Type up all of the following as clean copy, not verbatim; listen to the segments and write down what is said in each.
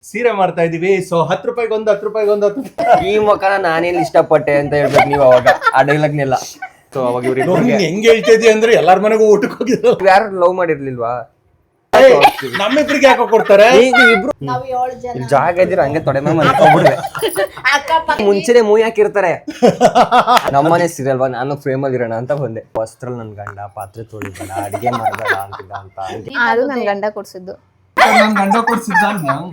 ಸೀರೆ ಮಾಡ್ತಾ ಇದೀವಿ. ಸೊ 10 ರೂಪಾಯಿಗೆ ಒಂದು 10 ರೂಪಾಯಿಗೆ ಒಂದು 10 ಈ ಮುಖನ ನಾನೇನ್ ಇಷ್ಟಪಟ್ಟೆ ಅಂತ ಹೇಳ್ಬೇಕು ನೀವು ಅವಾಗ ಆ ಡೈಲಾಗ್ನೆಲ್ಲ. ಸೊ ಅವಾಗ ಇವ್ರು ಹೆಂಗ್ ಹೇಳ್ತಾ ಇದೀಯ ಅಂದ್ರೆ ಎಲ್ಲಾರ ಮನೆಗೂ ಊಟಕ್ಕೆ ಹೋಗಿದ್ರು. ಯಾರು ಲವ್ ಮಾಡಿರ್ಲಿಲ್ವಾ? ನಮ್ಮಿಬ್ರಿಗೆ ಯಾಕೋ ಕೊಡ್ತಾರೆ. ಈಗ ಇಬ್ರು ಜಾಗ ಇದ್ದೀರ ಹಂಗೆ ತೊಡೆ ಮೇಲೆ ಮಲ್ಕೊಂಡ್ಬಿಡ್ವೆ. ಮುಂಚೆನೆ ಮೂವಿ ಹಾಕಿರ್ತಾರೆ. ನಮ್ಮನೆ ಸೀರಿಯಲ್ವಾ, ನಾನು ಫ್ರೇಮ್ ಆಗಿರೋಣ ಅಂತ ಬಂದೆ. ವಸ್ತ್ರ ನನ್ ಗಂಡ, ಪಾತ್ರೆ ತೊಳಿಬೇಡ, ಅಡಿಗೆ ಮಾಡಬೇಡ ಅಂತಿದ್ದ ಅಂತ. ಅದು ನನ್ ಗಂಡ ಕೊಡ್ಸಿದ್ದು. ನನ್ ಗಂಡ ಕೊಡ್ಸಿದ್ದ,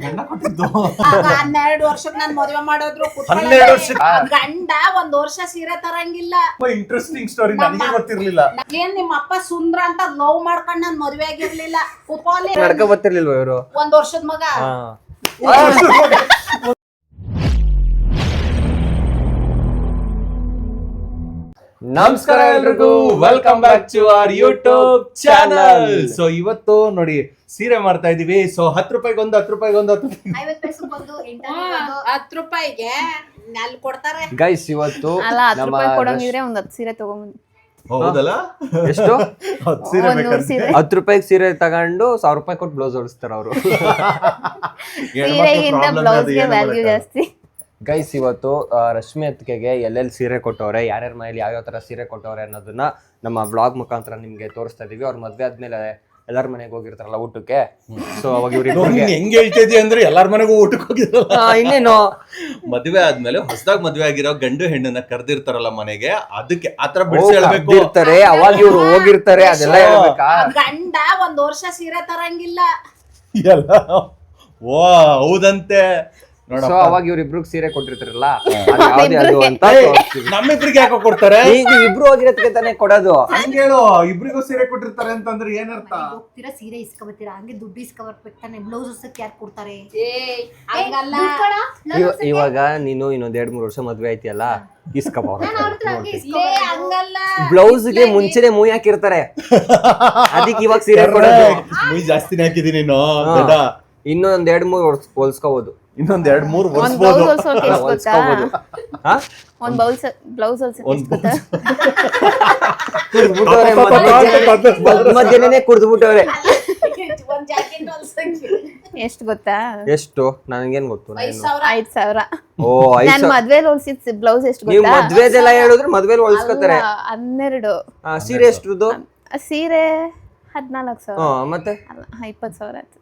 ಗಂಡ ಕೊಟ್ಟಿದ್ದು. 12 ವರ್ಷಕ್ಕೆ ನಾನು ಮದುವೆ ಮಾಡಿದ್ರು 12 ವರ್ಷಕ್ಕೆ ಗಂಡ 1 ವರ್ಷ ಸೀರೆ ತರಂಗಿಲ್ಲ. ಇಂಟ್ರೆಸ್ಟಿಂಗ್ ಸ್ಟೋರಿ, ನನಗೆ ಗೊತ್ತಿರ್ಲಿಲ್ಲ. ಏನ್ ನಿಮ್ಮ ಅಪ್ಪ ಸುಂದ್ರ ಅಂತ ಲವ್ ಮಾಡ್ಕೊಂಡ್ ನಾನ್ ಮದುವೆ ಆಗಿರ್ಲಿಲ್ಲ. ಕುತ್ಕೊಳ್ಳಿ, ನಡ್ಕ ಬರ್ತಿರ್ಲಿಲ್ವ ಇವರು? 1 ವರ್ಷದ ಮಗ. ನಮಸ್ಕಾರ ಎಲ್ರಿಗೂ, welcome back to our YouTube channel. So ಇವತ್ತು ನೋಡಿ ಸೀರೆ ಮಾಡ್ತಾ ಇದೀವಿ. ಸೊ 10 ರೂಪಾಯಿಗೆ ಒಂದು 10 ರೂಪಾಯಿಗೆ ಒಂದು 50 ಪೈಸೆ ಬಂದು 10 ರೂಪಾಯಿಗೆ ಅಲ್ಲಿ ಕೊಡ್ತಾರೆ. ಗೈಸ್ ಇವತ್ತು ಅಲ್ಲ 10 ರೂಪಾಯಿ ಕೊಡಂಗಿದ್ರೆ ಒಂದ್ 10 ಸೀರೆ ತಗೊಂಡ್ಬಂದು. ಹೌದಲ್ಲ? ಎಷ್ಟು? 10 ಸೀರೆ ಒಂದ್ 100 ಸೀರೆ 10 ರೂಪಾಯಿಗೆ ಸೀರೆ ತಗೊಂಡು 1000 ರೂಪಾಯಿ ಕೊಟ್ಟು ಬ್ಲೌಸ್ ಹೊಡಿಸ್ತಾರೆ ಅವರು. ಸೀರೆಗಿಂತ ಬ್ಲೌಸ್ಗೆ ವ್ಯಾಲ್ಯೂ ಜಾಸ್ತಿ. ಗೈಸ್ ಇವತ್ತು ರಶ್ಮಿ ಅತ್ತಿಗೆಗೆ ಎಲ್ಲೆಲ್ಲಿ ಸೀರೆ ಕೊಟ್ಟವ್ರೆ, ಯಾರ್ಯಾರ ಮನೇಲಿ ಯಾವ್ಯಾವ ತರ ಸೀರೆ ಕೊಟ್ಟವ್ರೆ ಅನ್ನೋದನ್ನ ನಮ್ಮ ವ್ಲಾಗ್ ಮುಖಾಂತರ ನಿಮ್ಗೆ ತೋರಿಸ್ತಾ ಇದೀವಿ. ಅವ್ರ ಮದ್ವೆ ಆದ್ಮೇಲೆ ಎಲ್ಲಾರ ಮನೆಗೆ ಹೋಗಿರ್ತಾರಲ್ಲ ಊಟಕ್ಕೆ. ಸೊ ಅವಾಗ ಇವ್ರಿಗೆ ಹೆಂಗ್ ಹೇಳ್ತಾ ಇದೀಯ ಅಂದ್ರೆ ಎಲ್ಲಾರ ಮನೆಗೂ ಊಟಕ್ಕೆ ಹೋಗಿದ್ರು. ಇನ್ನೇನು ಮದುವೆ ಆದ್ಮೇಲೆ ಹೊಸದಾಗಿ ಮದುವೆ ಆಗಿರೋ ಗಂಡು ಹೆಣ್ಣನ್ನ ಕರೆದಿರ್ತಾರಲ್ಲ ಮನೆಗೆ, ಅದಕ್ಕೆ ಆತರ ಬಿಡಿಸಿ ಹೇಳ್ಬೇಕು. ಇರ್ತಾರೆ ಅವಾಗ ಇವ್ರು ಹೋಗಿರ್ತಾರೆ, ಅದೆಲ್ಲ ಹೇಳ್ಬೇಕಾ? ಗಂಡ 1 ವರ್ಷ ಸೀರೆ ತರಂಗಿಲ್ಲ. ಎಲ್ಲ ಓ ಹೌದಂತೆ. ಸೊ ಅವಾಗ ಇವ್ರಿಬ್ರಿಗೆ ಸೀರೆ ಕೊಟ್ಟಿರ್ತಾರಲ್ಲ, ಅದು ಯಾವ್ದು ಅದು ಅಂತ ತೋರಿಸ್ತೀವಿ. ನಮ್ಮಿಬ್ರಿಗೆ ಯಾಕೋ ಕೊಡ್ತಾರೆ. ಈಗ ಇಬ್ರು ಹೋಗಿರೋದಕ್ಕೆ ತಾನೇ ಕೊಡೋದು. ಹಂಗೆ ಹೇಳು, ಇಬ್ರಿಗೂ ಸೀರೆ ಕೊಟ್ಟಿರ್ತಾರೆ ಅಂತಂದ್ರೆ ಏನರ್ಥ? ಹೋಗ್ತೀರಾ ಸೀರೆ ಇಸ್ಕೊಬತ್ತೀರಾ, ಹಂಗೆ ದುಡ್ಡು ಇಸ್ಕೊಬರ್ಬೇಕು ತಾನೆ. ಬ್ಲೌಸ್ ಹೊಸಕ್ಕೆ ಯಾರು ಕೊಡ್ತಾರೆ? ಹಂಗಲ್ಲ. ಇವಾಗ ನೀನು ಇನ್ನೊಂದ್ 2-3 ವರ್ಷ ಮದ್ವೆ ಆಯ್ತಿಯಲ್ಲ, ಇಸ್ಕಬ ಹಂಗಲ್ಲ. ಬ್ಲೌಸ್ಗೆ ಮುಂಚೆನೆ ಮೂವಿ ಹಾಕಿರ್ತಾರೆ, ಅದಕ್ಕೆ ಇವಾಗ ಸೀರೆ ಕೊಡೋದು. ಮುಯ್ ಜಾಸ್ತಿನೇ ಹಾಕಿದೀನಿ ನೀನು. ಇನ್ನೊಂದ್ 2-3 ಹೊಲ್ಸ್ಕೋಬಹುದು, ಇನ್ನೊಂದ್ 2-3 ಒಂದ್ ವರ್ಷಬಹುದು. ಬ್ಲೌಸ್ ಹೊಲ್ಸೋಕೆ ಎಷ್ಟ್ ಗೊತ್ತಾ? ಒಂದ್ ಬ್ಲೌಸ್ ಹೊಲ್ಸೋಕೆ ಎಷ್ಟ್ ಗೊತ್ತಾ? ಮಧ್ಯಾಹ್ನನೇ ಕುಡ್ದ್ಬಿಟ್ಟವ್ರೆ. ಒಂದ್ ಜಾಕೆಟ್ ಹೊಲ್ಸಕ್ಕೆ ಎಷ್ಟ್ ಗೊತ್ತಾ? ಎಷ್ಟು? ನನಗೇನ್ ಗೊತ್ತು. 5,000. ಓ ನಾನ್ ಮದ್ವೆಲ್ ಹೊಲ್ಸಿದ್ ಬ್ಲೌಸ್ ಎಷ್ಟ್ ನೀವು ಗೊತ್ತಾ? ಮದ್ವೆದೆಲ್ಲ ಹೇಳಿದ್ರೆ ಮದ್ವೆಲ್ ಹೊಲ್ಸ್ಕೊತಾರೆ. 12. ಸೀರೆ ಎಷ್ಟ್ರದ್ದು? ಸೀರೆ 14,000. ಮತ್ತೆ ಅಲ್ಲ 20,000 ಆಗ್ತದೆ.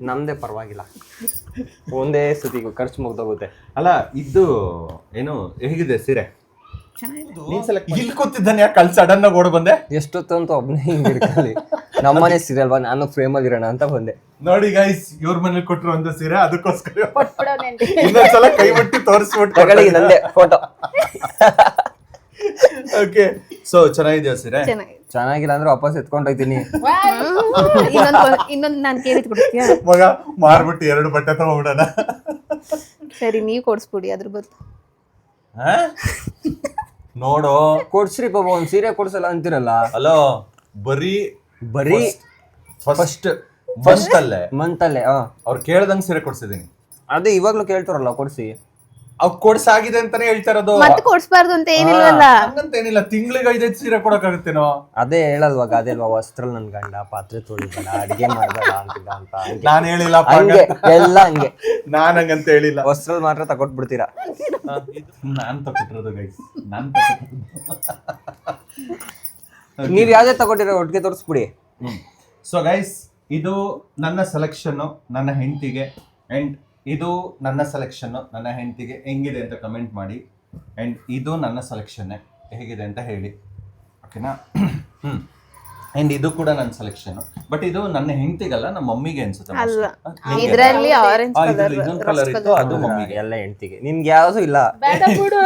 ನಮ್ದೇ ಪರವಾಗಿಲ್ಲ, ಒಂದೇ ಸತಿಗೂ ಖರ್ಚು ಮುಗ್ದೋಗುತ್ತೆ. ಅಲ್ಲ ಇದು ಏನು ಹೇಗಿದೆ ಸೀರೆ? ಚೆನ್ನಾಗಿದೆ. ನೀನ್ ಸೆಲೆಕ್ಟ್ ಇಲ್ಲಿ ಕೂತಿದ್ದಾನೆ, ಯಾಕೆ ಅಲ್ಲಿ ಸಡನ್ ಆಗಿ ಓಡ್ ಬಂದೆ? ಎಷ್ಟೊತ್ತಂತೂ ಒಬ್ಬನೇ ಹಿಂಗಿರ್ಕಲ್ಲಿ. ನಮ್ಮನೆ ಸೀರಿಯಲ್ವಾ, ನಾನು ಫ್ರೇಮ್ ಆಗಿರೋಣ ಅಂತ ಬಂದೆ. ನೋಡಿ ಗೈಸ್, ಇವ್ರ ಮನೇಲಿ ಕೊಟ್ಟರು ಒಂದು ಸೀರೆ, ಅದಕ್ಕೋಸ್ಕರ ಕೊಟ್ಬಿಡೋನೆ. ಇನ್ನೊಂದ್ಸಲ ಕೈ ಬಿಟ್ಟು ತೋರಿಸ್ಬಿಟ್ಟು ತಗೊಳ್ಳಿ ನಂದೇ ಫೋಟೋ. ಓಕೆ, ಸೊ ಚೆನ್ನಾಗಿದೆಯಾ ಸೀರೆ? ಚೆನ್ನಾಗಿದೆ. ಚೆನ್ನಾಗಿಲ್ಲ ಅಂದ್ರೆ ವಾಪಸ್ ಎತ್ಕೊಂಡೋಗ್ತೀನಿ. ಇನ್ನೊಂದು ನಾನು ಕೇಳಿದ್ ಕೊಡ್ತೀಯ? ಮಗ ಮಾರ್ಬಿಟ್ಟು 2 ಬಟ್ಟೆ ತಗೊಂಡ್ಬಿಡೋಣ. ಸರಿ ನೀವ್ ಕೊಡ್ಸ್ಬಿಡಿ ಅದ್ರ ಬದಲು. ನೋಡು ಕೊಡ್ಸ್ರಿ ಪಾಪ, ಒಂದ್ ಸೀರೆ ಕೊಡ್ಸಲ್ಲ ಅಂತಿರಲ್ಲ. ಹಲೋ, ಬರೀ ಫಸ್ಟ್ ಅಲ್ಲೇ ಮಂತಲ್ಲೇ ಅವ್ರು ಕೇಳ್ದಂಗ್ ಸೀರೆ ಕೊಡ್ಸಿದೀನಿ. ಅದೇ ಇವಾಗ್ಲೂ ಕೇಳ್ತಾರಲ್ಲ ಕೊಡ್ಸಿ. ಅವ್ ಕೊಡ್ಸಾಗಿದೆ ಅಂತಾನೆ ಹೇಳ್ತಾ ಇರೋದು. ಮತ್ತೆ ಕೊಡ್ಸ್ಬಾರ್ದು ಅಂತ ಏನಿಲ್ವಲ್ಲ. ಹಂಗಂತೇನಿಲ್ಲ, ತಿಂಗಳಿಗೆ 5 ಸೀರೆ ಕೊಡಕ್ಕಾಗುತ್ತೇನೋ. ಅದೇ ಹೇಳಲ್ವಾಗ, ಅದೇಲ್ವಾ ವಸ್ತ್ರ ನನ್ ಗಂಡ, ಪಾತ್ರೆ ತೊಳಿಬೇಡ, ಅಡಿಗೆ ಮಾಡಬೇಡ ಅಂತಿದ್ದ ಅಂತ. ನಾನ್ ಹೇಳಿಲ್ಲ, ಹಂಗೆ ಎಲ್ಲ ಹಂಗೆ. ನಾನ್ ಹಂಗಂತ ಹೇಳಿಲ್ಲ. ವಸ್ತ್ರ ಮಾತ್ರ ತಗೊಟ್ಬಿಡ್ತೀರಾ. ನಾನ್ ತಗೊಟ್ಟಿರೋದು ಗೈಸ್, ನಾನ್ ನೀವ್ ಯಾವ್ದೇ ತಗೊಟ್ಟಿರೋ ಒಟ್ಟಿಗೆ ತೋರಿಸ್ಬಿಡಿ. ಸೊ ಗೈಸ್, ಇದು ನನ್ನ ಸೆಲೆಕ್ಷನ್ ನನ್ನ ಹೆಂಡತಿಗೆ, ಅಂಡ್ ಇದು ನನ್ನ ಸೆಲೆಕ್ಷನ್ ನನ್ನ ಹೆಂಡತಿಗೆ. ಹೆಂಗಿದೆ ಅಂತ ಕಮೆಂಟ್ ಮಾಡಿ. ಅಂಡ್ ಇದು ನನ್ನ ಸೆಲೆಕ್ಷನ್ ಹೇಗಿದೆ ಅಂತ ಹೇಳಿ, ಓಕೆನಾ? ಅಂಡ್ ಇದು ಕೂಡ ನನ್ನ ಸೆಲೆಕ್ಷನ್, ಬಟ್ ಇದು ನನ್ನ ಹೆಂಡತಿಗಲ್ಲ, ನಮ್ಮ ಮಮ್ಮಿಗೆ ಅನ್ಸುತ್ತೆ. ಅಲ್ಲ, ಇದ್ರಲ್ಲಿ ಆರೆಂಜ್ ಕಲರ್ ಇನ್ನೊಂದು ಕಲರ್ ಇತ್ತು, ಅದು ಮಮ್ಮಿಗೆ. ಎಲ್ಲ ಹೆಂಡತಿಗೆ, ನಿಮ್ಗೆ ಯಾವ್ದು ಇಲ್ಲ. ಬೇಡ ಬಿಡು.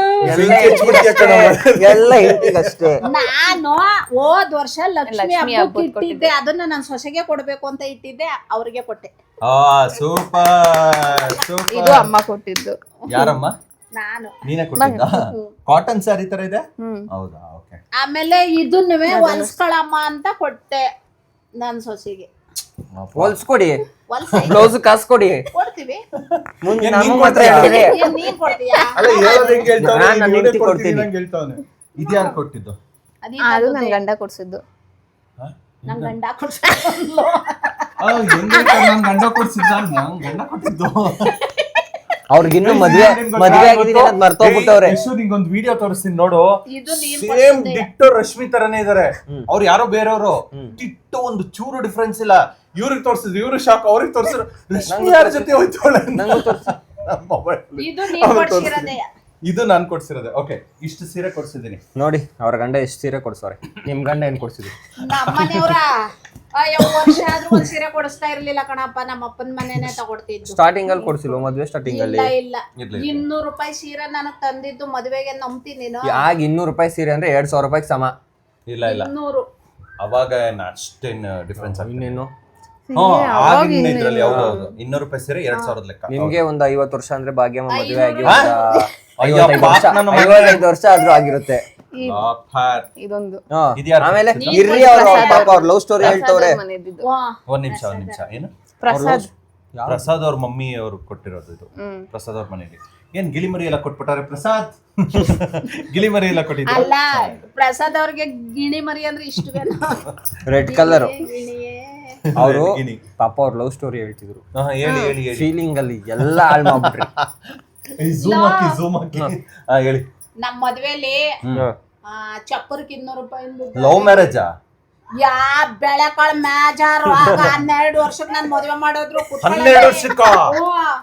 ಎಲ್ಲ ಹೆಂಡತಿಗೆ ಅಷ್ಟೇ. ನಾನು ಹೋದ್ ವರ್ಷ ಲಕ್ಷ್ಮಿ ಲಕ್ಷ್ಮಿ ಹಬ್ಬಕ್ಕೆ ಹಬ್ಬಕ್ಕೆ ಇಟ್ಟಿದ್ದೆ, ಅದನ್ನ ನಾನು ಸೊಸೆಗೆ ಕೊಡ್ಬೇಕು ಅಂತ ಇಟ್ಟಿದ್ದೆ, ಅವ್ರಿಗೆ ಕೊಟ್ಟೆ. ಸೂಪರ್ ಇದು ಅಮ್ಮ ಕೊಟ್ಟಿದ್ದು. ಯಾರಮ್ಮ? ನಾನು. ನೀನೇ ಕೊಟ್ಟಿದ್ದ? ಕಾಟನ್ ಸ್ಯಾರಿ ತರ ಇದೆ. ಹೌದಾ? ಓಕೆ. ಆಮೇಲೆ ಇದನ್ನು ಹೊಲ್ಸ್ಕೊಳಮ್ಮ ಅಂತ ಕೊಟ್ಟೆ ನನ್ ಸೊಸೆಗೆ. ಹೊಲ್ಸ್ಕೊಡಿ, ಹೊಲ್ಸ ಬ್ಲೌಸ್ ಕಾಸು ಕೊಡಿ. ಕೊಡ್ತೀವಿ. ಮುಂದೆ ಏನ್ ನಮಗ್ ನೀನ್ ಮಾತ್ರ ಕೊಡ್ತೀಯಾ? ಹೇಳಿದ್ರೆ ಏನ್ ನೀನ್ ಕೊಡ್ತೀಯಾ? ಅಲ್ಲ, ಹೇಳೋದ್ ಹೆಂಗ್ ಹೇಳ್ತಾವ್ನೆ, ನಾನ್ ನನ್ನ ನೀನೇ ಹೆಂಡ್ತಿಗೆ ಕೊಡ್ತೀನಿ ಕೊಡ್ತೀನಿ. ನಂಗ್ ಹೇಳ್ತಾವ್ನೆ. ಇದು ಯಾರು ಕೊಟ್ಟಿದ್ದು? ಅದು ನನ್ ಗಂಡ ಕೊಡ್ಸಿದ್ದು. ನಂಗ್ ಗಂಡ ಕೊಡ್ಸ ನನ್ ಗಂಡ ಕೊಡ್ಸಿದ್ದ ನಂಗ್ ಗಂಡ ಕೊಟ್ಟಿದ್ದು ಅವ್ರಿಗಿನ್ನು ಮದ್ವೆ ಆಗಿದೀನಿ ಅನ್ನೋದ್ ಮರ್ತೋಗ್ಬಿಟ್ಟವ್ರೆ. ನಿಂಗೊಂದು ವಿಡಿಯೋ ತೋರಿಸ್ತೀನಿ ನೋಡು, ಇದು ನೀನ್ ಸೇಮ್ ಡಿಟ್ಟೋ ರಶ್ಮಿ ತರನೇ ಇದಾರೆ. ಅವ್ರು ಯಾರೋ ಬೇರೆಯವರು, ಡಿಟ್ಟೋ ಒಂದು ಚೂರು ಡಿಫ್ರೆನ್ಸ್ ಇಲ್ಲ. ಇವ್ರಿಗೆ ತೋರ್ಸಿದ್ರು, ಇವ್ರು ಶಾಕ್, ಅವ್ರಿಗೆ ತೋರ್ಸಿದ್ರು. ರಶ್ಮಿ ಯಾರ ಜೊತೆ ಹೋಯ್ತಾಳೆ? ಇದು ನೀನ್ ಕೊಡ್ಸಿರೋದೇ. ಇದು ನಾನ್ ಕೊಡ್ಸಿರೋದೆ. ಓಕೆ, ಇಷ್ಟು ಸೀರೆ ಕೊಡ್ಸಿದೀನಿ ನೋಡಿ. ಅವ್ರ ಗಂಡ ಎಷ್ಟು ಸೀರೆ ಕೊಡ್ಸವ್ರೆ, ನಿಮ್ ಗಂಡ ಏನ್ ಕೊಡ್ಸಿದ್ರು? ನಮ್ಮನೆಯವ್ರ ಅಯ್ಯೋ ವರ್ಷ ಆದ್ರೂ ಒಂದ್ ಸೀರೆ ಕೊಡಿಸ್ತಾ ಇರ್ಲಿಲ್ಲ ಕಣಪ್ಪ. ನಮ್ಮ ಅಪ್ಪನ ಮನೆನೇ ತಗೊಡ್ತಿದ್ದು. ಸ್ಟಾರ್ಟಿಂಗ್ ಅಲ್ಲಿ ಕೊಡ್ಸಿಲ್ವ ಮದ್ವೆ ಸ್ಟಾರ್ಟಿಂಗ್ ಅಲ್ಲಿ? ಇಲ್ಲ 200 ರೂಪಾಯಿ ಸೀರೆ ನನಗ್ ತಂದಿದ್ದು ಮದ್ವೆಗೆ, ನಂಬ್ತೀನಿ ನೀನು? ಆಗ 200 ರೂಪಾಯಿ ಸೀರೆ ಅಂದ್ರೆ 2000 ರೂಪಾಯಿಗೆ ಸಮ. ಇಲ್ಲ 200 ಅವಾಗ ಅಷ್ಟೇನು ಡಿಫ್ರೆನ್ಸ್ ಇನ್ನೇನು ಆಗಿನ ಇದ್ರಲ್ಲಿ 200 ರೂಪಾಯಿ ಸೀರೆ 2000 ಲೆಕ್ಕ. ನಿಮ್ಗೆ ಒಂದು 50 ವರ್ಷ ಅಂದ್ರೆ ಭಾಗ್ಯಮ್ಮ ಮದುವೆ ಆಗಿ 55 ವರ್ಷ ಆದ್ರೂ ಆಗಿರುತ್ತೆ. ಇದೊಂದು ಆಮೇಲೆ ಇರ್ರಿ, ಅವ್ರ ಲವ್ ಸ್ಟೋರಿ ಹೇಳ್ತವ್ರೆ. ಒಂದ್ ನಿಮಿಷ ಏನು ಪ್ರಸಾದ್ ಅವ್ರ ಮಮ್ಮಿ ಅವ್ರು ಕೊಟ್ಟಿರೋದು ಇದು. ಪ್ರಸಾದ್ ಅವ್ರ ಮನೇಲಿ ಏನ್ ಗಿಳಿಮರಿ ಎಲ್ಲ ಕೊಟ್ಬಿಟ್ಟಾರೆ. ಪ್ರಸಾದ್ ಗಿಳಿಮರಿ ಎಲ್ಲ ಕೊಟ್ಟಿದ್ರು. ಅಲ್ಲ, ಪ್ರಸಾದ್ ಅವ್ರಿಗೆ ಗಿಣಿ ಮರಿ ಅಂದ್ರೆ ಇಷ್ಟವೇನೋ. Red colour. ಅವರು ಪಾಪ ಅವ್ರ ಲವ್ ಸ್ಟೋರಿ ಹೇಳ್ತಿದ್ರು. ಹೇಳಿ ಫೀಲಿಂಗ್ ಅಲ್ಲಿ ಎಲ್ಲ ಹಾಳು ಮಾಡ್ಬಿಟ್ರಿ. ಝೂಮ್ ಹಾಕಿ ಹೇಳಿ. ನಮ್ ಮದ್ವೆಲಿ ಚಪ್ಪರ್ಕ್ 200 ರೂಪಾಯಿ. ಲವ್ ಮ್ಯಾರೇಜಾ? ಯಾ ಬೆಳೆಕಾಳ ಮ್ಯಾಜಾರು. ಆಗ 12 ವರ್ಷಕ್ಕೆ ನಾನು ಮದುವೆ ಮಾಡಿದ್ರು. 12 ವರ್ಷಕ್ಕ?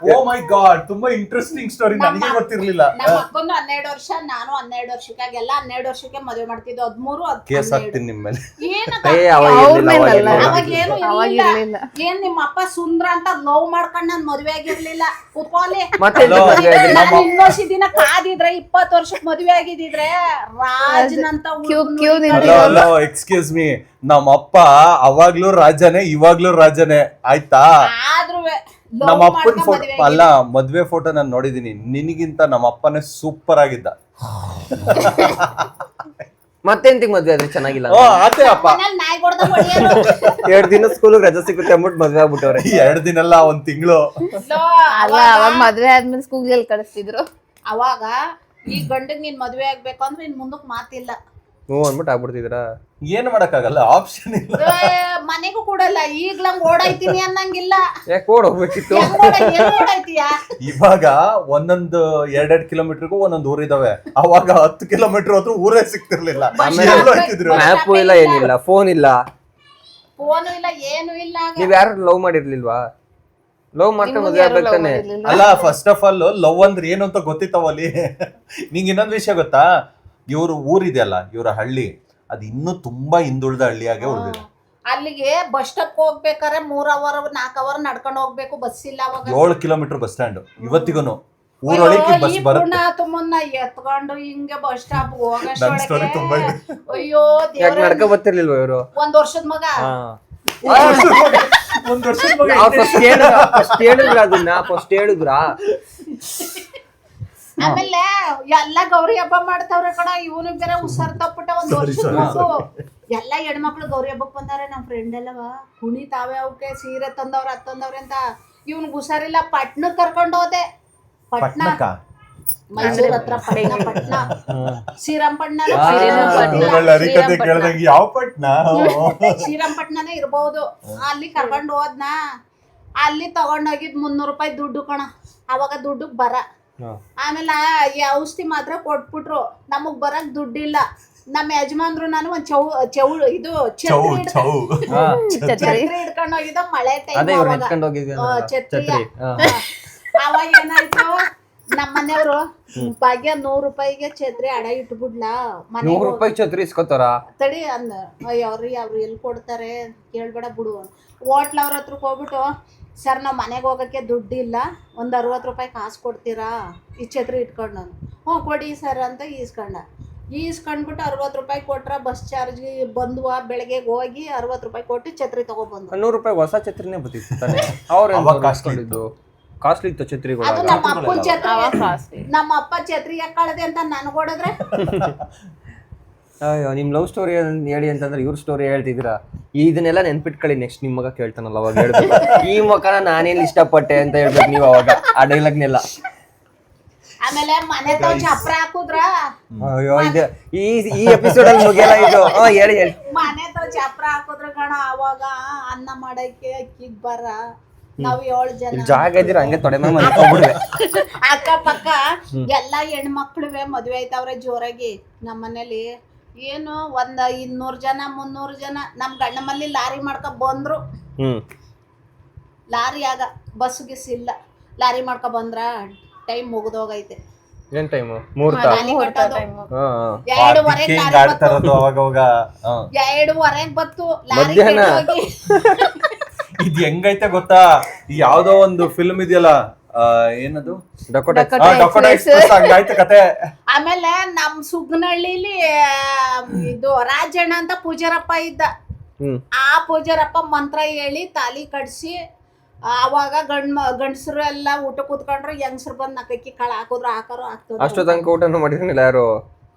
ಓ ಮೈ ಗಾಡ್, ತುಂಬಾ ಇಂಟ್ರೆಸ್ಟಿಂಗ್ ಸ್ಟೋರಿ, ನನಗೆ ಗೊತ್ತಿರ್ಲಿಲ್ಲ. ನಮ್ಮ ಅಕ್ಕಂದು 12 ವರ್ಷ, ನಾನು 12 ವರ್ಷಕ್ಕಾಗೆಲ್ಲ 12 ವರ್ಷಕ್ಕೆ ಮದುವೆ ಮಾಡ್ತಿದ್ದು. 13 ಕೇಸ್ ಹಾಕ್ತೀನಿ ನಿಮ್ಮ ಮೇಲೆ. ಅವಾಗ ಏನು ಏನ್ ನಿಮ್ಮ ಅಪ್ಪ ಸುಂದ್ರ ಅಂತ ಲವ್ ಮಾಡ್ಕೊಂಡ್ ನಾನ್ ಮದುವೆ ಆಗಿರ್ಲಿಲ್ಲ. ಕುತ್ಕೋಲಿ. ಇನ್ನೊಂದು ದಿನ ಕಾದಿದ್ರೆ 20 ವರ್ಷಕ್ಕೆ ಮದುವೆ ಆಗಿದ್ರೆ ರಾಜನಂತ. ಎಕ್ಸ್ಕ್ಯೂಸ್ ಮೀ, ನಮ್ಮ ಅಪ್ಪ ಅವಾಗ್ಲೂ ರಾಜನೇ, ಇವಾಗ್ಲೂ ರಾಜನೇ, ಆಯ್ತಾ? ನಮ್ಮ ಅಪ್ಪನ ಫೋಟೋ ಅಲ್ಲ, ಮದ್ವೆ ಫೋಟೋ ನಾನು ನೋಡಿದೀನಿ. ನಿನಗಿಂತ ನಮ್ಮ ಅಪ್ಪನೇ ಸೂಪರ್ ಆಗಿದ್ದ. ಮತ್ತೆಂತಿಗೆ ಮದ್ವೆ ಆದ್ರೆ ಚೆನ್ನಾಗಿಲ್ಲ? ಅದೇ ಅಪ್ಪ 2 ದಿನ ಸ್ಕೂಲ್ ರಜೆ ಸಿಗುತ್ತೆ ಅಂದ್ಬಿಟ್ಟು ಮದ್ವೆ ಆಗ್ಬಿಟ್ಟವ್ರೆ. 2 ದಿನ ಅಲ್ಲ, 1 ತಿಂಗಳು. ಅವಾಗ ಮದ್ವೆ ಆದ್ಮೇಲೆ ಸ್ಕೂಲ್ ಕಳಿಸ್ತಿದ್ರು. ಅವಾಗ ಈ ಗಂಡಗ್ ನೀನ್ ಮದ್ವೆ ಆಗ್ಬೇಕು ಅಂದ್ರೆ ಇನ್ ಮುಂದಕ್ ಮಾತಿಲ್ಲ. ಅಂದ್ಬಿಟ್ಟು ಆಗ್ಬಿಡ್ತಿದ್ರ. ಏನ್ ಮಾಡಕ್ಕಾಗಲ್ಲ, ಆಪ್ಷನ್ ಇಲ್ಲ. ಮನೆಗೂ ಕೊಡಲ್ಲ. ಈಗ್ಲಂಗ್ ಓಡಾಯ್ತೀನಿ ಅನ್ನಂಗಿಲ್ಲ. ಯಾಕೆ ಓಡೋಗ್ಬೇಕಿತ್ತು? ಇವಾಗ ಒಂದೊಂದು 2 ಕಿಲೋಮೀಟರ್ಗೂ ಒಂದೊಂದು ಊರಿದಾವೆ. ಅವಾಗ 10 ಕಿಲೋಮೀಟರ್ ಹೋದ್ರು ಊರೇ ಸಿಗ್ತಿರ್ಲಿಲ್ಲ. ಮ್ಯಾಪು ಇಲ್ಲ, ಏನಿಲ್ಲ, ಫೋನ್ ಇಲ್ಲ, ಫೋನು ಇಲ್ಲ, ಏನು ಇಲ್ಲ. ನೀವ್ ಯಾರು ಲವ್ ಮಾಡಿರ್ಲಿಲ್ವಾ? ಲವ್ ಮಾಡ್ಕೊಂಡು ಮದ್ವೆ ಆಗ್ಬೇಕಾನೆ. ಅಲ್ಲ, ಫಸ್ಟ್ ಆಫ್ ಆಲ್ ಲವ್ ಅಂದ್ರೆ ಏನು ಅಂತ ಗೊತ್ತಿತ್ತವಲ್ಲಿ. ನಿಂಗೆ ಇನ್ನೊಂದ್ ವಿಷಯ ಗೊತ್ತಾ? ಇವ್ರ ಊರಿದೆಯಲ್ಲ, ಇವರ ಹಳ್ಳಿ, ಅದು ಇನ್ನೂ ತುಂಬಾ ಹಿಂದುಳಿದ ಹಳ್ಳಿಯಾಗೆ ಉಳಿದಿದೆ. ಅಲ್ಲಿಗೆ ಬಸ್ ಸ್ಟಾಪ್ ಹೋಗ್ಬೇಕಾದ್ರೆ 3 ಅವರ್ 4 ಅವರ್ ನಡ್ಕೊಂಡು ಹೋಗ್ಬೇಕು. ಬಸ್ ಇಲ್ಲ ಅವಾಗ. 7 ಕಿಲೋಮೀಟರ್ ಬಸ್ ಸ್ಟ್ಯಾಂಡ್ ಇವತ್ತಿಗೂ. ಊರೊಳಗೆ ಬಸ್ ಬರುತ್ತೆ. ತುಮನ್ನ ಎತ್ಕೊಂಡು ಹಿಂಗೆ ಬಸ್ ಸ್ಟಾಪ್ ಹೋಗಷ್ಟೊಳಗೆ ತುಂಬಾ ಇದೆ. ಅಯ್ಯೋ ಯಾಕೆ ನಡ್ಕೊ ಬರ್ತಿರ್ಲಿಲ್ವ ಇವರು? 1 ವರ್ಷದ ಮಗ. 1 ವರ್ಷದ ಮಗ. ಫಸ್ಟ್ ಹೇಳಿದ್ರ ಅದನ್ನ? ಫಸ್ಟ್ ಹೇಳಿದ್ರಾ? ಆಮೇಲೆ ಎಲ್ಲ ಗೌರಿ ಹಬ್ಬ ಮಾಡ್ತಾವ್ರೆ ಕಣ. ಇವನು ಬೇರೆ ಹುಷಾರ್ ತಪ್ಪಿಟ್ಟ 1 ವರ್ಷದ ಮಗು. ಎಲ್ಲ ಹೆಣ್ಮಕ್ಳು ಗೌರಿ ಹಬ್ಬಕ್ ಬಂದಾರೆ. ನಮ್ ಫ್ರೆಂಡ್ ಎಲ್ಲವ ಕುಣಿತಾವೆ, ಅವಕ್ಕೆ ಸೀರೆ ತಂದವ್ರೆ, ಅದ್ ತಂದವ್ರೆ ಅಂತ. ಇವ್ನಿಗೆ ಹುಷಾರಿಲ್ಲ, ಪಟ್ನಕ್ ಕರ್ಕೊಂಡು ಹೋದೆ. ಪಟ್ನ, ಮೈಸೂರ್ ಹತ್ರ ಪಟ್ನ. ಶ್ರೀರಂಪಟ್ಟಣ. ಯಾವ ಪಟ್ನ? ಶ್ರೀರಂಪಟ್ಟಣನೇ ಇರ್ಬಹುದು. ಅಲ್ಲಿ ಕರ್ಕೊಂಡು ಹೋದ್ನ. ಅಲ್ಲಿ ತಗೊಂಡೋಗಿದ್ 300 ರೂಪಾಯಿ ದುಡ್ಡು ಕಣ. ಅವಾಗ ದುಡ್ಡು ಬರ. ಆಮೇಲೆ ಈ ಔಷಧಿ ಮಾತ್ರ ಕೊಟ್ಬಿಟ್ರು. ನಮಗ್ ಬರಕ್ ದುಡ್ಡಿಲ್ಲ. ನಮ್ಮ ಯಜಮಾನ್ರು ನಾನು ಒಂದ್ ಇದು ಛತ್ರಿ ಹಿಡ್ಕೊಂಡು ಹೋಗಿದ್ದ. ಮಳೆ ಟೈಮ್ ಛತ್ರಿ. ಅವಾಗ ಏನಾಯ್ತು, ನಮ್ಮ ಮನೆಯವ್ರು ಭಾಗ್ಯ 100 ರೂಪಾಯಿಗೆ ಛತ್ರಿ ಅಡ ಇಟ್ಬಿಡ್ಲಾ. 100 ರೂಪಾಯಿ ಛತ್ರಿ ಇಸ್ಕೊತಾರ? ತಡಿ ಅಂದ. ಅವ್ರು ಎಲ್ಲಿ ಕೊಡ್ತಾರೆ ಕೇಳ್ಬೇಡ ಬಿಡು. ಹೋಟ್ಲ್ ಅವ್ರ ಹತ್ರಕ್ಕೆ ಹೋಗ್ಬಿಟ್ಟು, ಸರ್ ನಾವು ಮನೆಗೆ ಹೋಗೋಕ್ಕೆ ದುಡ್ಡಿಲ್ಲ, ಒಂದು 60 ರೂಪಾಯಿ ಕಾಸು ಕೊಡ್ತೀರಾ ಈ ಛತ್ರಿ ಇಟ್ಕೊಂಡು? ನಾನು ಹ್ಞೂ ಕೊಡಿ ಸರ್ ಅಂತ ಈಸ್ಕೊಂಡ್ಬಿಟ್ಟು 60 ರೂಪಾಯಿ ಕೊಟ್ರ. ಬಸ್ ಚಾರ್ಜ್ಗೆ ಬಂದ್ವಾ, ಬೆಳಗ್ಗೆ ಹೋಗಿ 60 ರೂಪಾಯಿ ಕೊಟ್ಟು ಛತ್ರಿ ತಗೊಬಂದು. 100 ರೂಪಾಯಿ ಹೊಸ ಛತ್ರಿನೇ ಬರ್ತಿತ್ತು ತಾನೆ? ಅವ್ರು ಕಾಸ್ಟ್ಲಿ ಇತ್ತು ಛತ್ರಿಗಳು. ಅದು ನಮ್ಮ ಅಪ್ಪನ ಛತ್ರಿ. ನಮ್ಮ ಅಪ್ಪ ಛತ್ರಿ ಯಾಕೆ ಕಳೆದೆ ಅಂತ ನನಗೆ ಹೊಡೆದ್ರೆ. ಅಯ್ಯೋ, ನಿಮ್ ಲವ್ ಸ್ಟೋರಿ ಹೇಳಿ ಅಂತಂದ್ರೆ ಇವ್ರ ಸ್ಟೋರಿ ಹೇಳ್ತಿದ್ದೀರಾ. ಇದನ್ನೆಲ್ಲ ನೆನ್ಪಿಟ್ಕೊಳ್ಳಿ. ನೆಕ್ಸ್ಟ್ ನಿಮ್ ಮಗ ಕೇಳ್ತಾನಲ್ಲ ಅವಾಗ ಹೇಳ್ಬೇಕು, ಈ ಮಗನ ನಾನೇನ್ ಇಷ್ಟಪಟ್ಟೆ ಅಂತ ಹೇಳ್ಬೇಕು ನೀವು ಅವಾಗ ಆ ಡೈಲಾಗ್ನೆಲ್ಲ. ಆಮೇಲೆ ಮನೆ ತಾವ್ ಚಪ್ರ ಹಾಕುದ್ರ ಅಯ್ಯೋ ಇದು ಈ ಎಪಿಸೋಡ್ ಅಲ್ಲಿ ಮುಗಿಯಲ್ಲ ಇದು. ಹೇಳಿ ಹೇಳಿ. ಮನೆ ತಾವ್ ಚಪ್ರ ಹಾಕುದ್ರ ಕಣ. ಅವಾಗ ಅನ್ನ ಮಾಡಕ್ಕೆ ಅಕ್ಕಿಗ್ ಬರ ನಾವ್ 7 ಜನ ಜಾಗ ಇದ್ದೀರ ಹಂಗೆ ತೊಡೆ ಮೇಲೆ ಮಲ್ಕೊಂಡ್ಬಿಡ್ವೆ. ಅಕ್ಕ ಪಕ್ಕ ಎಲ್ಲಾ ಹೆಣ್ಮಕ್ಳುವೆ ಮದ್ವೆ ಆಯ್ತವ್ರೆ ಜೋರಾಗಿ. ನಮ್ಮನೇಲಿ ಏನು 200 ಜನ 300 ಜನ ನಮ್ ಗಂಡ ಮಲ್ಲಿ ಲಾರಿ ಮಾಡ್ಕೊ ಬಂದ್ರು. ಲಾರಿ ಆಗ ಬಸ್ ಗಿಸ್ ಇಲ್ಲ, ಲಾರಿ ಮಾಡ್ಕೊ ಬಂದ್ರ ಟೈಮ್ ಮುಗ್ದೋಗೈತೆ. ಏನ್ ಟೈಮು? ಮುಹೂರ್ತ. ಎರಡೂವರೆಗೆ ಬತ್ತು ಲಾರಿ ಮಧ್ಯಾಹ್ನ. ಕೆಟ್ಟೋಗಿ. ಇದು ಹೆಂಗೈತೆ ಗೊತ್ತಾ, ಯಾವ್ದೋ ಒಂದು ಫಿಲ್ಮ್ ಇದೆಯಲ್ಲ, ಏನದು ಡಕೋಟಾ ಡಕೋಟಾ ಎಕ್ಸ್ಪ್ರೆಸ್ ಹಂಗಾಯ್ತು ಕತೆ. ಆಮೇಲೆ ನಮ್ ಸುಗ್ನಹಳ್ಳಿಲಿ ಇದು ರಾಜಣ್ಣ ಅಂತ ಪೂಜಾರಪ್ಪ ಇದ್ದ. ಆ ಪೂಜಾರಪ್ಪ ಮಂತ್ರ ಹೇಳಿ ತಾಲಿ ಕಟ್ಸಿ ಅವಾಗ ಗಂಡಸರು ಎಲ್ಲ ಊಟ ಕೂತ್ಕೊಂಡ್ರು, ಹೆಂಗಸರು ಬಂದ್ ನಕ್ಕಿ ಕಾಳು ಹಾಕಿದ್ರು ಹಾಕಾರು ಹಾಕ್ತದ್ರು. ಅಷ್ಟು ತನಕ ಊಟನೂ ಮಾಡಿರ್ಲಿಲ್ಲ ಯಾರು.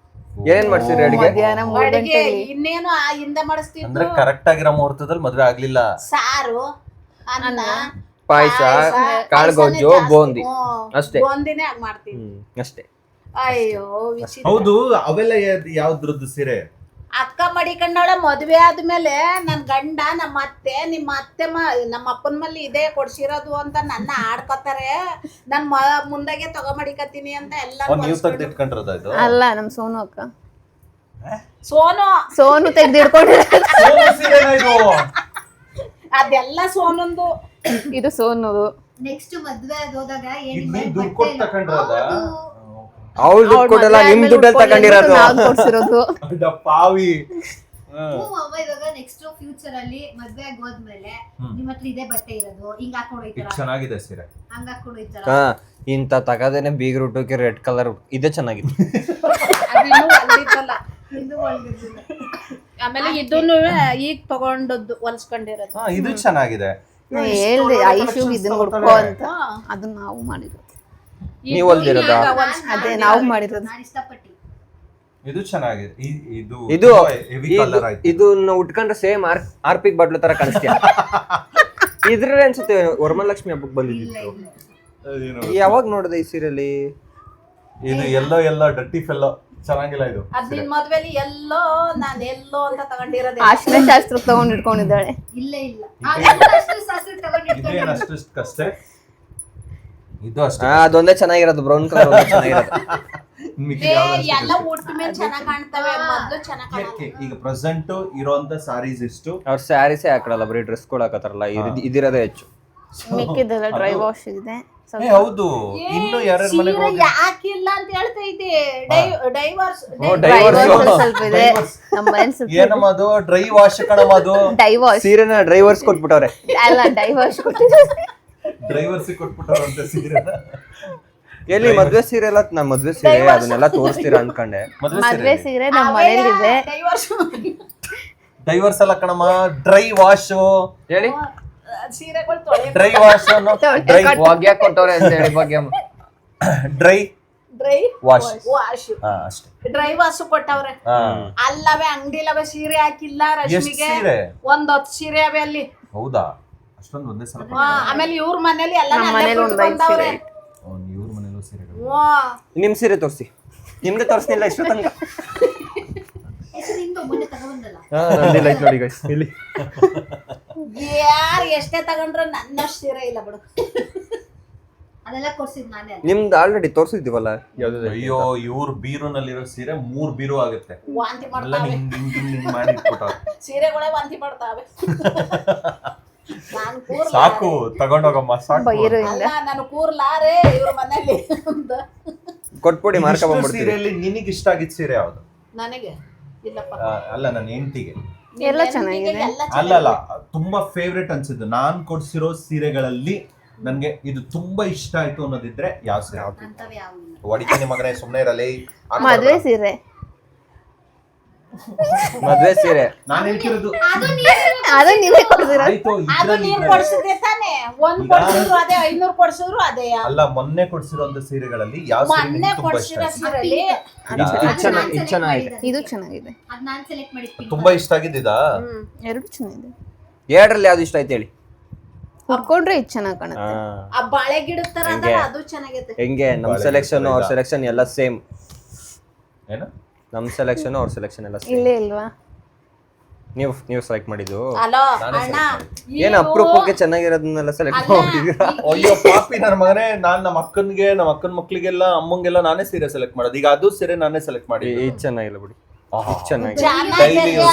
ಏನೇನ್ ಮಾಡ್ಸಿರಿ ಅಡಿಗೆ? ಅಡಿಗೆ ಇನ್ನೇನು ಆ ಹಿಂದೆ ಅಂದ್ರೆ ಮಾಡಿಸ್ತಿದ್ರು. ಕರೆಕ್ಟ್ ಆಗಿರೋ ಮುಹೂರ್ತದಲ್ಲಿ ಮದ್ವೆ ಆಗ್ಲಿಲ್ಲ. ಸಾರು, ಅನ್ನ, ಪಾಯಸ, ಕಾಳುಗೊಜ್ಜು, ಬೂಂದಿ ಅಷ್ಟೇ. ಬೂಂದಿನೇ ಆಗ ಮಾಡ್ತೀವಿ ಅಷ್ಟೇ. ಅಯ್ಯೋ ವಿಚಿತ್ರ. ಹೌದು, ಅವೆಲ್ಲ ಯಾವ್ದ್ರದ್ದು ಸೀರೆ? ಅಕ್ಕ ಮಡಿಕೊಂಡವಳ ಮದ್ವೆ ಆದ್ಮೇಲೆ ನನ್ ಗಂಡ ನಮ್ಮ ಅತ್ತೆ ನಿಮ್ಮ ಅತ್ತೆ ನಮ್ಮ ಅಪ್ಪನ ಮಲ್ಲಿ ಇದೇ ಕೊಡ್ಸಿರೋದು ಅಂತ ನನ್ನ ಆಡ್ಕೊತಾರೆ. ನನ್ ಮುಂದಾಗೆ ತಗೊಂಬಡಿಕತ್ತೀನಿ ಅಂತ ಎಲ್ಲ ನೀವು ತೆಗ್ದು ಇಟ್ಕೊಂಡಿರೋದು ಇದು? ಅಲ್ಲ ನಮ್ ಸೋನು ಅಕ್ಕ. ಸೋನು ತೆಗ್ದಿಡ್ಕೊಂಡಿರೋದು. ಅದೆಲ್ಲ ಸೋನಂದು. ಇದು ಸೋನುದು. ನೆಕ್ಸ್ಟ್ ಮದ್ವೆ ಹೋದಾಗ ದುಡ್ಡು ಕೊಟ್ಟು ತಗೊಂಡ್ರದ? ಅವ್ರ ದುಡ್ಡು ಕೊಡಲ್ಲ, ನಿಮ್ ದುಡ್ಡಲ್ಲಿ ತಗೊಂಡಿರೋದು. ಕೊಡ್ಸಿರೋದು. ಪಾವಿ. ಅಮ್ಮ ಇವಾಗ ನೆಕ್ಸ್ಟ್ ಫ್ಯೂಚರ್ ಅಲ್ಲಿ ಮದ್ವೆ ಆಗಿ ಹೋದ್ಮೇಲೆ ನಿಮ್ ಹತ್ರ ಇದೇ ಬಟ್ಟೆ ಇರೋದು ಹಿಂಗ್ ಹಾಕೊಂಡೋಯ್ತಾರ, ಚೆನ್ನಾಗಿದೆ ಸೀರೆ, ಹಂಗ ಹಾಕೊಂಡೋಯ್ತಾರ. ಹಾ, ಇಂತ ತಗದೇನೆ ಬೀಗ್ರ ಊಟಕ್ಕೆ ರೆಡ್ ಕಲರ್ ಇದೇ ಚೆನ್ನಾಗಿದೆ. ಇದು ಒಳ್ಗಿರ್ಲಿಲ್ಲ. ಆಮೇಲೆ ಇದನ್ನು ಈಗ ತಗೊಂಡದ್ದು ಹೊಲ್ಸ್ಕೊಂಡಿರೋದು. ಇದು ಚೆನ್ನಾಗಿದೆ. ಹೇಳ್ದೆ ಐಶು ಇದನ್ನ ಹುಡ್ಕೋ ಅಂತ, ಅದನ್ನ ನಾವು ಮಾಡಿರೋದು. ನೀವ್ ಹೊಲ್ದಿರೋದಾ? ಅದೇ ನಾವು ಮಾಡಿರೋದು. ನಾನ್ ಇಷ್ಟಪಟ್ಟಿ. ಇದು ಚೆನ್ನಾಗಿದೆ. ಇದು ಹೆವಿ ಕಲರ್ ಆಯ್ತು. ಇದನ್ನ ಉಟ್ಕೊಂಡ್ರೆ ಸೇಮ್ ಆರ್ಪಿಕ್ ಬಾಟ್ಲು ತರ ಕಾಣಿಸ್ತೀಯ. ಇದ್ರಲ್ಲಿ ಅನ್ಸುತ್ತೆ ವರಮಹಾಲಕ್ಷ್ಮಿ ಹಬ್ಬಕ್ಕೆ ಬಂದಿದ್ದು. ಯಾವಾಗ ನೋಡಿದೆ ಈ ಸೀರೆಲಿ? ಇದು ಎಲ್ಲೋ ಡಟ್ಟಿ ಫೆಲ್ಲೋ ಚೆನ್ನಾಗಿಲ್ಲ ಇದು. ಅದ್ ನಿನ್ ಮದ್ವೆಲಿ ಎಲ್ಲೋ ನಾನ್ ಎಲ್ಲೋ ಅಂತ ತಗೊಂಡಿರೋದೇ. ಅಷ್ಟೇ ಶಾಸ್ತ್ರ ತಗೊಂಡ್ ಇಟ್ಕೊಂಡಿದ್ದಾಳೆ. ಇಲ್ಲ ಅಷ್ಟು ಸಾಸ್ರೆ ತಗೊಂಡಿರ್ತಾರೆ. ಇದೇನು ಅಷ್ಟೇ, ಇದು ಅಷ್ಟೇ. ಅದೊಂದೇ ಚೆನ್ನಾಗಿರೋದು, ಬ್ರೌನ್ ಕಲರ್ ಒಂದೇ ಚೆನ್ನಾಗಿರೋದು. ಎಲ್ಲ ಊಟ ಮೇಲೆ ಚೆನ್ನಾಗ್ ಕಾಣ್ತವೆ, ಮೊದ್ಲು ಚೆನ್ನಾಗ್ ಕಾಣಲ್ಲ. ಈಗ ಪ್ರೆಸೆಂಟ್ ಇರೋಂತ ಸಾರೀಸ್ ಇಷ್ಟು. ಅವ್ರ ಸ್ಯಾರೀಸೇ ಹಾಕಲ್ಲ, ಬರೀ ಡ್ರೆಸ್ ಕೊಡಕತ್ತಾರಲ್ಲ, ಇದಿರೋದೇ ಹೆಚ್ಚು. ಮಿಕ್ಕಿದೆಲ್ಲ ಡ್ರೈ ವಾಶ್ ಇದೆ. ಹೌದು, ಇನ್ನು ಯಾರ್ಯಾರ ಮನೆಗೆ ಸೀರೆ ಯಾಕಿಲ್ಲ ಅಂತ ಹೇಳ್ತಾ ಇದ್ದೆ. ಡೈವರ್ಸ್ ಸ್ವಲ್ಪ ಇದೆ ನಮ್ಮ ಮನೇಲಿ ಸ್ವಲ್ಪ. ಏನಮ್ಮ ಅದು? ಡ್ರೈ ವಾಶ್ ಕಣಮ್ಮ ಅದು. ಡೈವರ್ಸ್ ಸೀರೆನ ಡ್ರೈವರ್ಸ್ ಕೊಟ್ಬಿಟ್ಟವ್ರೆ. ಅಲ್ಲ ಡೈವರ್ಸ್ ಕೊಟ್ಟಿದ್ದಾರೆ. ಡ್ರೈವರ್ಸ್ ಕೊಟ್ಬಿಟ್ಟವ್ರಂತೆ ಸೀರೆನ. ಎಲ್ಲಿ ಮದ್ವೆ ಸೀರೆ ಎಲ್ಲ? ನಾ ಮದ್ವೆ ಸೀರೆ ಅದನ್ನೆಲ್ಲ ತೋರಿಸ್ತೀರಾ ಅನ್ಕೊಂಡೆ. ಮದ್ವೆ ಸೀರೆ ನಮ್ಮ ಮನೇಲಿ ಇದೆ. ಡೈವರ್ಸ್ ಅಲ್ಲ ಕಣಮ್ಮ, ಡ್ರೈ ವಾಶ್. ಹೇಳಿ, ಸೀರೆಗಳು ತೊಳೆ ಡ್ರೈ ವಾಶ್ ಡ್ರೈ ಭಾಗ್ಯ ಕೊಟ್ಟವ್ರೆ ಅಂತ ಹೇಳಿ. ಭಾಗ್ಯ ಡ್ರೈ ವಾಶ್ ವಾಶ್ ಅಷ್ಟೇ. ಡ್ರೈ ವಾಶ್ ಕೊಟ್ಟವ್ರೆ. ಅಲ್ಲವೇ ಅಂಗಡಿಲವೇ ಸೀರೆ ಹಾಕಿಲ್ಲ ರಶ್ಮಿಗೆ. ಸೀರೆ? 10 ಸೀರೆ ಅವೆ ಅಲ್ಲಿ. ಹೌದಾ? ಅಷ್ಟೊಂದು ಒಂದೇ ಸಲ? ಆಮೇಲೆ ಇವ್ರ ಮನೇಲಿ ಎಲ್ಲ ನಮ್ಮ ಮನೇಲಿ ಒಂದ್ 5 ಸೀರೆ ಇದೆ. ಇವ್ರ ಮನೇಲೂ ಸೀರೆಗಳು. ನಿಮ್ ಸೀರೆ ತೋರಿಸಿ. ನಿಮ್ಗೆ ತೋರಿಸ್ನಿಲ್ಲ ಇಷ್ಟು ತನಕ. ಹೆಸರಿಂದ ಮೊನ್ನೆ ತಗೊಂಡಲ್ಲ. ನಂದಿಲ್ಲ ಐತ್ ನೋಡಿ guys, ಇಲ್ಲಿ. ಯಾರು ಎಷ್ಟೇ ತಗೊಂಡ್ರು ನನ್ನಷ್ಟು ಸೀರೆ ಇಲ್ಲ ಬಿಡು. ಅದೆಲ್ಲ ಕೊಡ್ಸಿದ್ ನಾನೇ. ನಿಮ್ದು ಆಲ್ರೆಡಿ ತೋರಿಸಿದ್ದೀವಲ್ಲ ಯಾವ್ದು? ಅಯ್ಯೋ, ಇವ್ರ ಬೀರುನಲ್ಲಿರೋ ಸೀರೆ 3 ಬೀರು ಆಗುತ್ತೆ. ವಾಂತಿ ಎಲ್ಲ ಮಾಡ್ತಾವೆ ಹಿಂಗ್ ಮಾಡಿ ಇಟ್ಬಿಟ್ಟವ್ರೆ. ಸೀರೆಗಳೇ ವಾಂತಿ ಮಾಡ್ತಾವೆ. ನಾನ್ ಸಾಕು ತಗೊಂಡೋಗಮ್ಮ, ಸಾಕು. ಬೈರು ಇಂದ ನಾನು ಕೂರ್ಲಾರೆ ಇವ್ರ ಮನೇಲಿ ಅಂತ. ಕೊಟ್ಬಿಡಿ, ಮಾರ್ಕ ಬಂದ್ಬಿಡ್ತೀವಿ. ಸೀರೆಯಲ್ಲಿ ನಿನಗೆ ಇಷ್ಟ ಆಗಿದ್ ಸೀರೆ ಯಾವ್ದು? ನನಗೆ ಇಲ್ಲಪ್ಪ. ಅಲ್ಲ, ನನ್ನ ಹೆಂಡತಿಗೆ. ಎಲ್ಲ ಚೆನ್ನಾಗಿದೆ. ಅಲ್ಲ, ತುಂಬಾ ಫೇವ್ರೆಟ್ ಅನ್ಸಿದ್ದು ನಾನ್ ಕೊಡ್ಸಿರೋ ಸೀರೆಗಳಲ್ಲಿ ನನ್ಗೆ ಇದು ತುಂಬಾ ಇಷ್ಟ ಆಯ್ತು ಅನ್ನೋದಿದ್ರೆ ಯಾವ ಸೀರೆ? ಅಂತವ್ ಯಾವ ಇಲ್ಲ. ಹೊಡಿತೀನಿ ಮಗನೇ, ಸುಮ್ನೆ ಇರಲಿ. ಮದ್ವೆ ಸೀರೆ. ಮದ್ವೆ ಸೀರೆ ನಾನು ಹೇಳ್ತಿರೋದು ಅದು ನೀವೇ ಕೊಡ್ತೀರಾ? ಆಯ್ತು, ಅದು ನೀನ್ ಕೊಡ್ಸಿದ್ರೆ ತಾನೇ. ಒಂದ್ ಕೊಡ್ಸಿದ್ರು ಅದೇ, 500 ಕೊಡ್ಸಿದ್ರು ಅದೇ. ಅಲ್ಲ, ಮೊನ್ನೆ ಕೊಡ್ಸಿರೋಂತ ಸೀರೆಗಳಲ್ಲಿ ಯಾವ ಸೀರೆ ಮೊನ್ನೆ ನಿಮ್ಗೆ ತುಂಬಾ ಇಷ್ಟ ಕೊಡ್ಸಿರೋ ಆಯ್ತು? ಸೀರೆಲಿ ಇದು ಚೆನ್ನಾಗಿದೆ. ಇದು ಚೆನ್ನಾಗಿದೆ. ಅದ್ ನಾನ್ ಸೆಲೆಕ್ಟ್ ಮಾಡಿದ್ದೀನಿ. ತುಂಬಾ ಇಷ್ಟ ಆಗಿದ್ದ? ಎರಡು ಚೆನ್ನಾಗಿದೆ. ಎರಡರಲ್ಲಿ ಯಾವ್ದು ಇಷ್ಟ ಆಯ್ತು ಹೇಳಿ? ಉಟ್ಕೊಂಡ್ರೆ ಇದು ಚೆನ್ನಾಗಿ ಕಾಣುತ್ತೆ. ಆ ಬಾಳೆ ಗಿಡದ ತರ ಅದಲ್ಲ, ಅದು ಚೆನ್ನಾಗೈತೆ. ಹೆಂಗೆ ನಮ್ ಸೆಲೆಕ್ಷನ್ ಅವ್ರ ಸೆಲೆಕ್ಷನ್ ಎಲ್ಲ ಸೇಮ್. ಏನು ನಮ್ ಸೆಲೆಕ್ಷನ್ ಅವ್ರ ಸೆಲೆಕ್ಷನ್ ಎಲ್ಲ ಸೇಮ್. ಇಲ್ಲೇ ಇಲ್ವಾ? ನೀವು ಸೆಲೆಕ್ಟ್ ಮಾಡಿದ್ದು ಅಲೋ ಅಣ್ಣ, ಏನ್ ಅಪರೂಪಕ್ಕೆ ಚೆನ್ನಾಗಿರೋದನ್ನೆಲ್ಲ ಸೆಲೆಕ್ಟ್ ಮಾಡಿದೀರಾ? ಅಯ್ಯೋ ಪಾಪಿ ನನ್ನ ಮಗನೇ, ನಾನ್ ನಮ್ಮ ಅಕ್ಕನ ಮಕ್ಳಿಗೆಲ್ಲ ಅಮ್ಮಂಗೆಲ್ಲ ನಾನೇ ಸೀರೆ ಸೆಲೆಕ್ಟ್ ಮಾಡೋದು. ಈಗ ಅದು ಸೀರೆ ನಾನೇ ಸೆಲೆಕ್ಟ್ ಮಾಡಿ. ಇದು ಚೆನ್ನಾಗಿಲ್ಲ ಬಿಡಿ, ಆಹಾ. ಚೆನ್ನಾಗಿ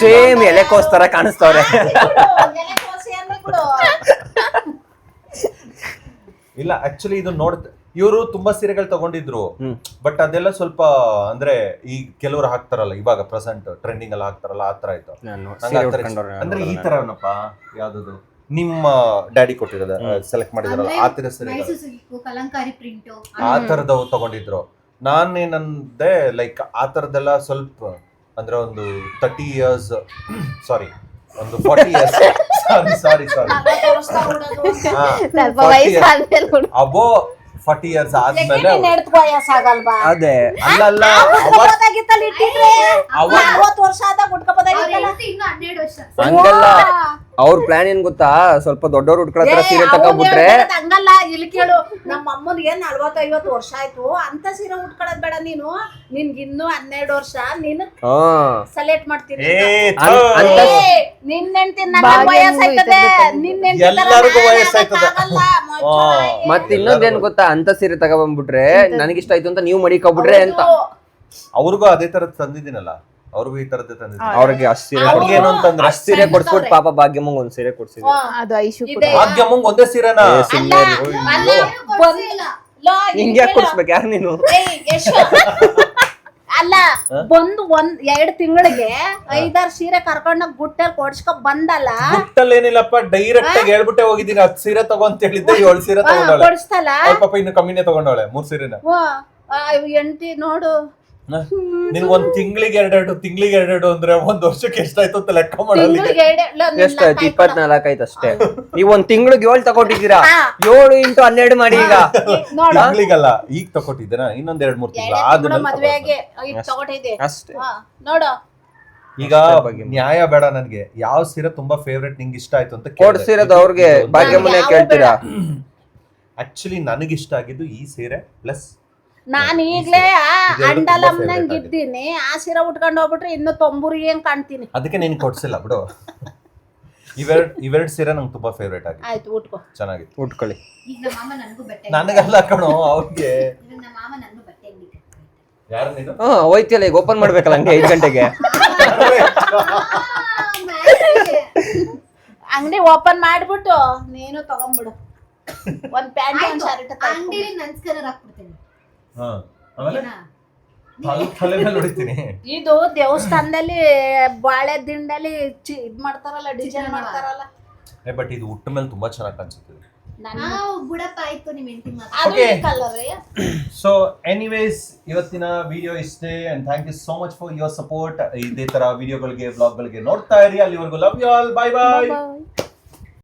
ಸೇಮ್ ಎಲೆಕೋಸ್ತರ ಕಾಣಿಸ್ತವ್ರೆ. ಇಲ್ಲ ಆಕ್ಚುಲಿ ಇದು ಇವರು ತುಂಬಾ ಸೀರೆಗಳು ತಗೊಂಡಿದ್ರು, ಬಟ್ ಅದೆಲ್ಲ ಸ್ವಲ್ಪ ಅಂದ್ರೆ ಈ ಕೆಲವರು ಹಾಕ್ತಾರಲ್ಲ ಇವಾಗ ಪ್ರೆಸೆಂಟ್ ಟ್ರೆಂಡಿಂಗ್ ಎಲ್ಲ ಹಾಕ್ತಾರಲ್ಲ ಆ ತರ ಆಯ್ತು. ಅಂದ್ರೆ ಈ ತರನಪ್ಪ ಯಾವ್ದು ನಿಮ್ಮ ಡ್ಯಾಡಿ ಕೊಟ್ಟಿರೋದ ಸೆಲೆಕ್ಟ್ ಮಾಡಿದ್ರಲ್ಲ ಆ ತರ ಸೀರೆಗಳು ಕಲಂಕಾರಿ ಪ್ರಿಂಟ್ ಆ ತರದವು ತಗೊಂಡಿದ್ರು. ನಾನೇನಂದೆ ಲೈಕ್ ಆ ತರದೆಲ್ಲ ಸ್ವಲ್ಪ ಅಂದ್ರೆ ಒಂದು 30 years ಸಾರಿ ಒಂದು 40 years ಸಾರಿ ಸ್ವಲ್ಪ ವಯಸ್ಸಾದ್ಮೇಲೆ ಅಬೋ 40 years ಆದ್ಮೇಲೆ ವಯಸ್ಸಾಗಲ್ವಾ? ಅದೇ ಅಲ್ಲ ವರ್ಷ ಆದಾಗ ಉಟ್ಕೋಬೋದಾಗಿತ್ತಲ್ಲ. ಇನ್ನು 12 ವರ್ಷ ಹಂಗಲ್ಲ, ಅವ್ರ ಪ್ಲಾನ್ ಏನ್ ಗೊತ್ತಾ, ಸ್ವಲ್ಪ ದೊಡ್ಡವ್ರು ಉಟ್ಕೊಳತ್ರ ಸೀರೆ ತಗೊಂಡ್ಬಿಟ್ರೆ. ಹಂಗಲ್ಲ, ಇಲ್ಲಿ ಕೇಳು, ನಮ್ಮ ಅಮ್ಮನಿಗೆ 40-50 ವರ್ಷ ಆಯ್ತು ಅಂತ ಸೀರೆ ಉಟ್ಕೊಳ್ಳೋದ್ ಬೇಡ ನೀನು. ನಿನ್ಗೆ ಇನ್ನು 12 ವರ್ಷ ನೀನು ಸೆಲೆಕ್ಟ್ ಮಾಡ್ತೀನಿ. ನಿನ್ನ ಹೆಂಡ್ತಿ ವಯಸ್ಸಾಯ್ತದೆ, ನಿನ್ನ ಎಲ್ಲರಿಗೂ ವಯಸ್ಸಾಯ್ತದೆ. ಮತ್ ಇನ್ನೊಂದೇನ್ ಗೊತ್ತಾ, ಅಂತ ಸೀರೆ ತಗೊಂಡ್ಬಿಟ್ರೆ ನನಗಿಷ್ಟ ಆಯ್ತು ಅಂತ ನೀವು ಮಡಿಕೊಬಿಟ್ರೆ ಅಂತ. ಅವ್ರಿಗೂ ಅದೇ ತರದ್ ತಂದಿದ್ದೀನಲ್ಲ, ಅವ್ರಿಗೂ ಈ ತರದ್ದೇ ತಂದಿದ್ದೀನಿ. ಅವ್ರಿಗೆ ಅಷ್ಟ್ ಸೀರೆ ಕೊಡ್ಸ್ಬಿಟ್ಟು ಪಾಪ ಭಾಗ್ಯಮ್ಮಂಗ್ ಒಂದ್ ಸೀರೆ ಕೊಡ್ಸಿದ್ರು. ಅದು ಐಶು ಭಾಗ್ಯಮ್ಮಂಗ್ ಒಂದೇ ಸೀರೆನಾ? ಹಿಂಗ್ಯಾ ಕೊಡ್ಸ್ಬೇಕು ಯಾರು ನೀನು? ಅಲ್ಲ, ಬಂದು 1-2 ತಿಂಗಳಿಗೆ 5-6 ಸೀರೆ ಕರ್ಕೊಂಡೋಗ್ ಗುಟ್ಟಲ್ಲಿ ಕೊಡ್ಸ್ಕೊ ಬಂದಲ್ಲ. ಗುಟ್ಟಲ್ಲಿ ಏನಿಲ್ಲಪ್ಪ, ಡೈರೆಕ್ಟ್ ಆಗಿ ಹೇಳ್ಬಿಟ್ಟೆ ಹೋಗಿದ್ದೀನಿ 10 ಸೀರೆ ತಗೋ ಅಂತ ಹೇಳಿದ್ದೆ, 7 ಸೀರೆ ತಗೊಂಡವಳೆ. ಕೊಡ್ಸ್ತಲ್ಲ ಪಾಪ ಇನ್ನು ಕಮ್ಮಿನೇ ತಗೊಂಡವಳೆ, 3 ಸೀರೆನ. ಎಂಟಿ ನೋಡು, ನಿನ್ ಒಂದ್ ತಿಂಗಳಿಗೆ 2 ಅಂದ್ರೆ ಒಂದ್ ವರ್ಷಕ್ಕೆ ಎಷ್ಟಾಯ್ತು ಅಂತ ಲೆಕ್ಕ ಮಾಡಲ್ಲ. ಎಷ್ಟಾಯ್ತು? 24 ಆಯ್ತು ಅಷ್ಟೇ. ನೀವ್ ಒಂದ್ ತಿಂಗಳಿಗೆ 7 ತಗೊಂಡಿದ್ದೀರಾ. 7 × 12 ಮಾಡಿ ಈಗ. ತಿಂಗಳಿಗಲ್ಲ, ಈಗ ತಗೊಟ್ಟಿದ್ದೇನ, ಇನ್ನೊಂದ್ 2-3 ತಿಂಗಳು ಆದ್ಮೇಲೆ ಮದ್ವೆಗೆ ತಗೊಂಡಿದ್ದೆ ಅಷ್ಟೇ. ನೋಡು. ಈಗ ನ್ಯಾಯ ಬೇಡ ನನ್ಗೆ, ಯಾವ ಸೀರೆ ತುಂಬಾ ಫೇವ್ರೆಟ್ ನಿಂಗೆ ಇಷ್ಟ ಆಯ್ತು ಅಂತ ಕೊಡ್ಸಿರೋದು ಅವ್ರಿಗೆ ಭಾಗ್ಯಮ್ಮನೆ ಕೇಳ್ತೀರಾ? ಆಕ್ಚುಲಿ ನನಗಿಷ್ಟ ಆಗಿದ್ದು ಈ ಸೀರೆ ಪ್ಲಸ್ ನಾನ್ ಈಗ್ಲೇ ಅಂಡಲಮ್ನಂಗ್ ಇದ್ದೀನಿ. ಆ ಸೀರೆ ಉಟ್ಕೊಂಡು ಹೋಗ್ಬಿಟ್ರೆ ಇನ್ನು ತೊಂಬೂರಿಗೆ ಹೆಂಗ್ ಕಾಣ್ತೀನಿ. ಅದಕ್ಕೆ ನೀನ್ ಕೊಡ್ಸಿಲ್ಲ ಬಿಡು. ಇವೆರಡು ಸೀರೆ ನಂಗೆ ತುಂಬಾ ಫೇವ್ರೇಟ್ ಆಗಿದೆ. ಆಯ್ತು, ಉಟ್ಕೋ, ಚೆನ್ನಾಗಿತ್ತು. ಉಟ್ಕೊಳ್ಳಿ. ಈಗ ನಮ್ಮ ಮಾಮ ನನಗೂ ಬಟ್ಟೆ ನನಗಲ್ಲ ಕಣೋ, ಅವ್ರಿಗೆ. ನಮ್ಮ ಮಾಮ ನನಗೂ ಬಟ್ಟೆ ಅಂಗಡಿ ಯಾರು ನೀನು? ಹೋಯ್ತಿಯಲ್ಲ, ಈಗ ಓಪನ್ ಮಾಡ್ಬೇಕಲ್ಲ ಹಂಗೆ 5 ಗಂಟೆಗೆ. ಅಂಗಡಿ ಓಪನ್ ಮಾಡ್ಬಿಟ್ಟು ನೀನು ತಗೊಂಡ್ಬಿಡು. ಒಂದ್ ಪ್ಯಾಂಟ್ ಒಂದ್ ಶರ್ಟ್ ಅಂಗಡಿಲಿ ನನ್ಸ್ಕರ ಹಾಕ್ಬಿಡ್ತೇನೆ. ತಲೆ ಮೇಲೆ ಹೊಡಿತೀನಿ. ಇದು ದೇವಸ್ಥಾನದಲ್ಲಿ ಬಾಳೆ ದಿಂಡಲ್ಲಿ ಇದ್ ಮಾಡ್ತಾರಲ್ಲ, ಡಿಸೈನ್ ಮಾಡ್ತಾರಲ್ಲ. ಬಟ್ ಇದು ಉಟ್ಟ ಮೇಲೆ ತುಂಬಾ ಚೆನ್ನಾಗಿ ಕಾಣಿಸುತ್ತೆ. ಬುಡಪ್ಪ ಆಯ್ತು ನಿಮ್ ಹೆಂಡತಿ ಸೊ ಎನಿವೇಸ್, ಇವತ್ತಿನ ವಿಡಿಯೋ ಇಷ್ಟೇ. And thank you so much for your support. ಇದೇ ತರ ವಿಡಿಯೋಗಳಿಗೆ, ವ್ಲಾಗ್ಗಳಿಗೆ ನೋಡ್ತಾ ಇರಿ. ಅಲ್ಲಿವರೆಗೂ love you all. Bye by.